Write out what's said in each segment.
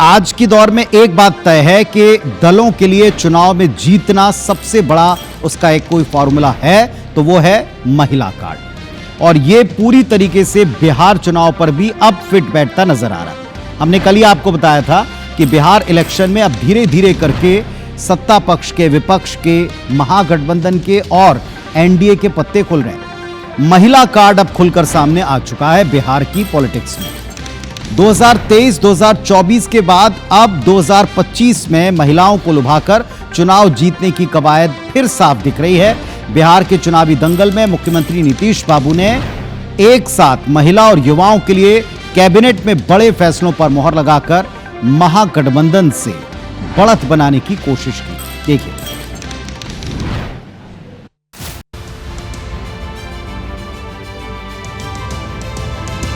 आज की दौर में एक बात तय है कि दलों के लिए चुनाव में जीतना सबसे बड़ा उसका एक कोई फॉर्मूला है तो वो है महिला कार्ड। और ये पूरी तरीके से बिहार चुनाव पर भी अब फिट बैठता नजर आ रहा है। हमने कल ही आपको बताया था कि बिहार इलेक्शन में अब धीरे धीरे करके सत्ता पक्ष के, विपक्ष के, महागठबंधन के और एनडीए के पत्ते खुल रहे हैं। महिला कार्ड अब खुलकर सामने आ चुका है बिहार की पॉलिटिक्स में। 2023-2024 के बाद अब 2025 में महिलाओं को लुभाकर चुनाव जीतने की कवायद फिर साफ दिख रही है। बिहार के चुनावी दंगल में मुख्यमंत्री नीतीश बाबू ने एक साथ महिला और युवाओं के लिए कैबिनेट में बड़े फैसलों पर मोहर लगाकर महागठबंधन से बढ़त बनाने की कोशिश की। देखिए,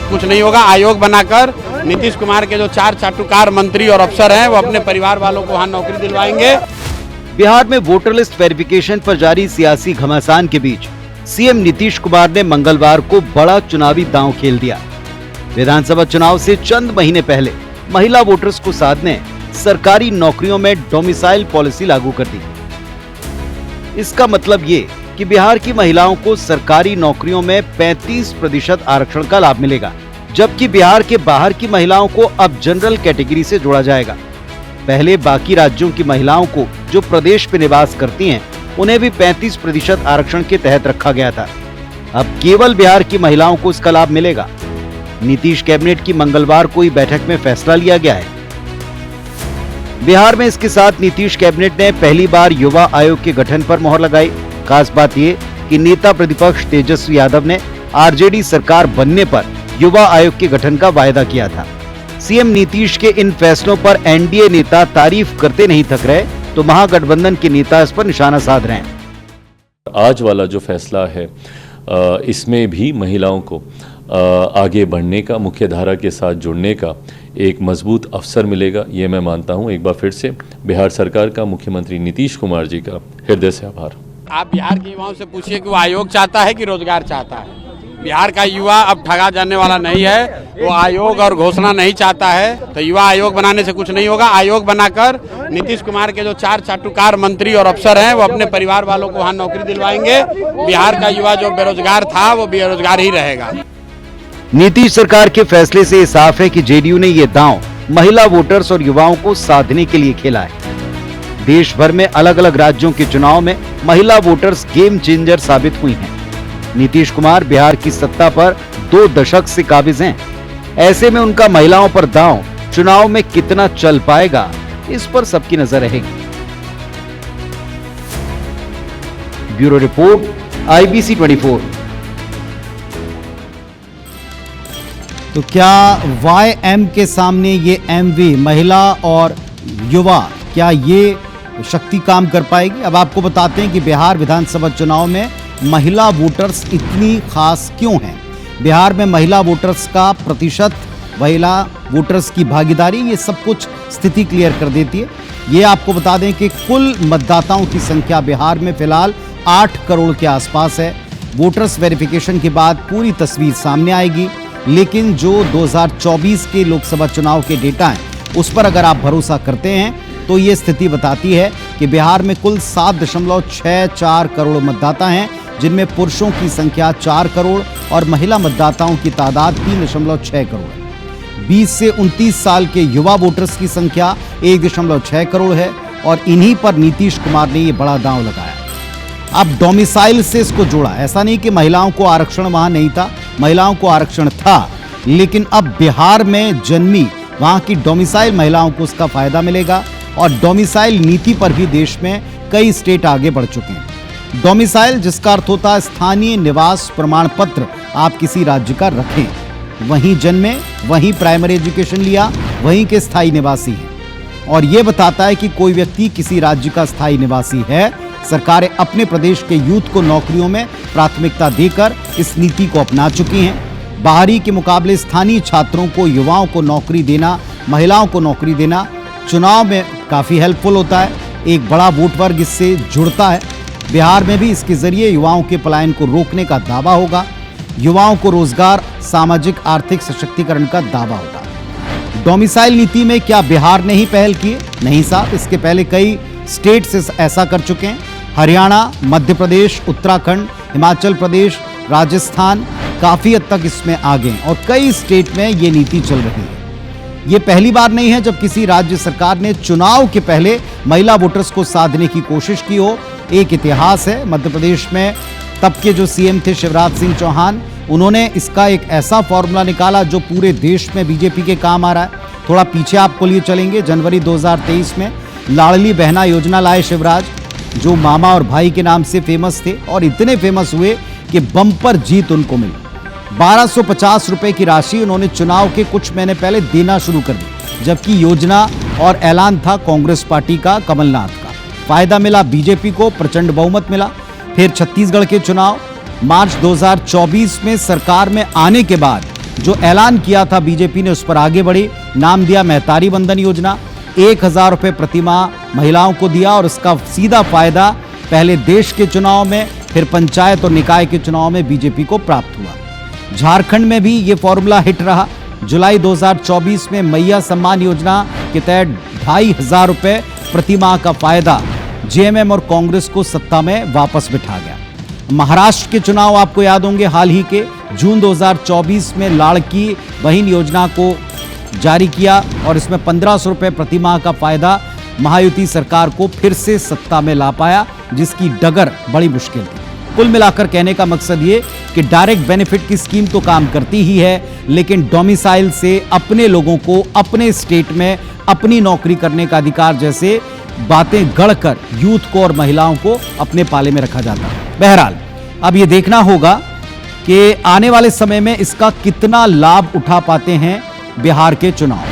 कुछ नहीं होगा। आयोग बनाकर नीतीश कुमार के जो 4 चाटुकार मंत्री और अफसर हैं वो अपने परिवार वालों को वहां नौकरी दिलवाएंगे। बिहार में वोटर लिस्ट वेरिफिकेशन पर जारी सियासी घमासान के बीच सीएम नीतीश कुमार ने मंगलवार को बड़ा चुनावी दांव खेल दिया। विधानसभा चुनाव से चंद महीने पहले महिला वोटर्स को साधने सरकारी नौकरियों में डोमिसाइल पॉलिसी लागू कर दी। इसका मतलब ये कि बिहार की महिलाओं को सरकारी नौकरियों में 35% आरक्षण का लाभ मिलेगा, जबकि बिहार के बाहर की महिलाओं को अब जनरल कैटेगरी से जोड़ा जाएगा। पहले बाकी राज्यों की महिलाओं को जो प्रदेश में निवास करती हैं, उन्हें भी 35% आरक्षण के तहत रखा गया था। अब केवल बिहार की महिलाओं को इसका लाभ मिलेगा। नीतीश कैबिनेट की मंगलवार को ही बैठक में फैसला लिया गया है। बिहार में इसके साथ नीतीश कैबिनेट ने पहली बार युवा आयोग के गठन पर मोहर लगाई। खास बात ये कि नेता प्रतिपक्ष तेजस्वी यादव ने आरजेडी सरकार बनने पर युवा आयोग के गठन का वायदा किया था। सीएम नीतीश के इन फैसलों पर एनडीए नेता तारीफ करते नहीं थक रहे, तो महागठबंधन के नेता इस पर निशाना साध रहे हैं। आज वाला जो फैसला है इसमें भी महिलाओं को आगे बढ़ने का, मुख्य धारा के साथ जुड़ने का एक मजबूत अवसर मिलेगा, ये मैं मानता हूँ। एक बार फिर से बिहार सरकार का, मुख्यमंत्री नीतीश कुमार जी का हृदय से आभार। आप बिहार के युवाओं से पूछिए कि वो आयोग चाहता है कि रोजगार चाहता है। बिहार का युवा अब ठगा जाने वाला नहीं है, वो आयोग और घोषणा नहीं चाहता है। तो युवा आयोग बनाने से कुछ नहीं होगा। आयोग बनाकर नीतीश कुमार के जो 4 चाटुकार मंत्री और अफसर हैं वो अपने परिवार वालों को वहां नौकरी दिलवाएंगे। बिहार का युवा जो बेरोजगार था वो बेरोजगार ही रहेगा। नीतीश सरकार के फैसले से साफ है कि जेडीयू ने ये दांव महिला वोटर्स और युवाओं को साधने के लिए खेला है। देश भर में अलग अलग राज्यों के चुनाव में महिला वोटर्स गेम चेंजर साबित हुई हैं। नीतीश कुमार बिहार की सत्ता पर 2 दशक से काबिज हैं। ऐसे में उनका महिलाओं पर दांव चुनाव में कितना चल पाएगा, इस पर सबकी नजर रहेगी। Bureau report, IBC 24। तो क्या YM के सामने ये MV महिला और युवा, क्या ये शक्ति काम कर पाएगी? अब आपको बताते हैं कि बिहार विधानसभा चुनाव में महिला वोटर्स इतनी खास क्यों हैं। बिहार में महिला वोटर्स का प्रतिशत, महिला वोटर्स की भागीदारी, ये सब कुछ स्थिति क्लियर कर देती है। ये आपको बता दें कि कुल मतदाताओं की संख्या बिहार में फिलहाल 8 करोड़ के आसपास है। वोटर्स वेरिफिकेशन के बाद पूरी तस्वीर सामने आएगी, लेकिन जो 2024 के लोकसभा चुनाव के डेटा हैं उस पर अगर आप भरोसा करते हैं तो ये स्थिति बताती है कि बिहार में कुल 7.64 करोड़ मतदाता हैं, जिनमें पुरुषों की संख्या 4 करोड़ और महिला मतदाताओं की तादाद 3.6 करोड़ है। 20 से 29 साल के युवा वोटर्स की संख्या 1.6 करोड़ है और इन्हीं पर नीतीश कुमार ने ये बड़ा दांव लगाया। अब डोमिसाइल से इसको जोड़ा। ऐसा नहीं कि महिलाओं को आरक्षण वहां नहीं था, महिलाओं को आरक्षण था, लेकिन अब बिहार में जन्मी वहां की डोमिसाइल महिलाओं को उसका फायदा मिलेगा। और डोमिसाइल नीति पर भी देश में कई स्टेट आगे बढ़ चुके हैं। डोमिसाइल जिसका अर्थ होता है स्थानीय निवास प्रमाण पत्र आप किसी राज्य का रखें, वहीं जन्मे, वहीं प्राइमरी एजुकेशन लिया, वहीं के स्थायी निवासी हैं। और यह बताता है कि कोई व्यक्ति किसी राज्य का स्थायी निवासी है। सरकारें अपने प्रदेश के यूथ को नौकरियों में प्राथमिकता देकर इस नीति को अपना चुकी हैं। बाहरी के मुकाबले स्थानीय छात्रों को, युवाओं को नौकरी देना, महिलाओं को नौकरी देना चुनाव में काफी हेल्पफुल होता है। एक बड़ा वोट वर्ग इससे जुड़ता है। बिहार में भी इसके जरिए युवाओं के पलायन को रोकने का दावा होगा। युवाओं को रोजगार, सामाजिक आर्थिक सशक्तिकरण का दावा होगा। डोमिसाइल नीति में क्या बिहार ने ही पहल की है? नहीं साहब, इसके पहले कई स्टेट्स ऐसा कर चुके हैं। हरियाणा, मध्य प्रदेश, उत्तराखंड, हिमाचल प्रदेश, राजस्थान काफी हद तक इसमें आगे हैं और कई स्टेट में ये नीति चल रही है। ये पहली बार नहीं है जब किसी राज्य सरकार ने चुनाव के पहले महिला वोटर्स को साधने की कोशिश की हो। एक इतिहास है। मध्य प्रदेश में तब के जो सीएम थे शिवराज सिंह चौहान, उन्होंने इसका एक ऐसा फॉर्मूला निकाला जो पूरे देश में बीजेपी के काम आ रहा है। थोड़ा पीछे आपको लिए चलेंगे, जनवरी 2023 में लाडली बहना योजना लाए शिवराज, जो मामा और भाई के नाम से फेमस थे और इतने फेमस हुए कि बम्पर जीत उनको मिली। 1250 रुपए की राशि उन्होंने चुनाव के कुछ महीने पहले देना शुरू कर दी, जबकि योजना और ऐलान था कांग्रेस पार्टी का, कमलनाथ का। फायदा मिला बीजेपी को, प्रचंड बहुमत मिला। फिर छत्तीसगढ़ के चुनाव, मार्च 2024 में सरकार में आने के बाद जो ऐलान किया था बीजेपी ने, उस पर आगे बढ़ी। नाम दिया महतारी बंधन योजना, 1000 रुपए प्रतिमाह महिलाओं को दिया और उसका सीधा फायदा पहले देश के चुनाव में, फिर पंचायत और निकाय के चुनाव में बीजेपी को प्राप्त हुआ। झारखंड में भी ये फॉर्मूला हिट रहा। जुलाई 2024 में मैया सम्मान योजना के तहत 2500 रुपए प्रतिमाह का फायदा जेएमएम और कांग्रेस को सत्ता में वापस बिठा गया। महाराष्ट्र के चुनाव आपको याद होंगे, हाल ही के जून 2024 में लाड़की बहन योजना को जारी किया और इसमें 1500 रुपए प्रतिमाह का फायदा महायुति सरकार को फिर से सत्ता में ला पाया, जिसकी डगर बड़ी मुश्किल थी। कुल मिलाकर कहने का मकसद ये कि डायरेक्ट बेनिफिट की स्कीम तो काम करती ही है, लेकिन डोमिसाइल से अपने लोगों को अपने स्टेट में अपनी नौकरी करने का अधिकार जैसे बातें गढ़कर यूथ को और महिलाओं को अपने पाले में रखा जाता है। बहरहाल अब ये देखना होगा कि आने वाले समय में इसका कितना लाभ उठा पाते हैं बिहार के चुनाव।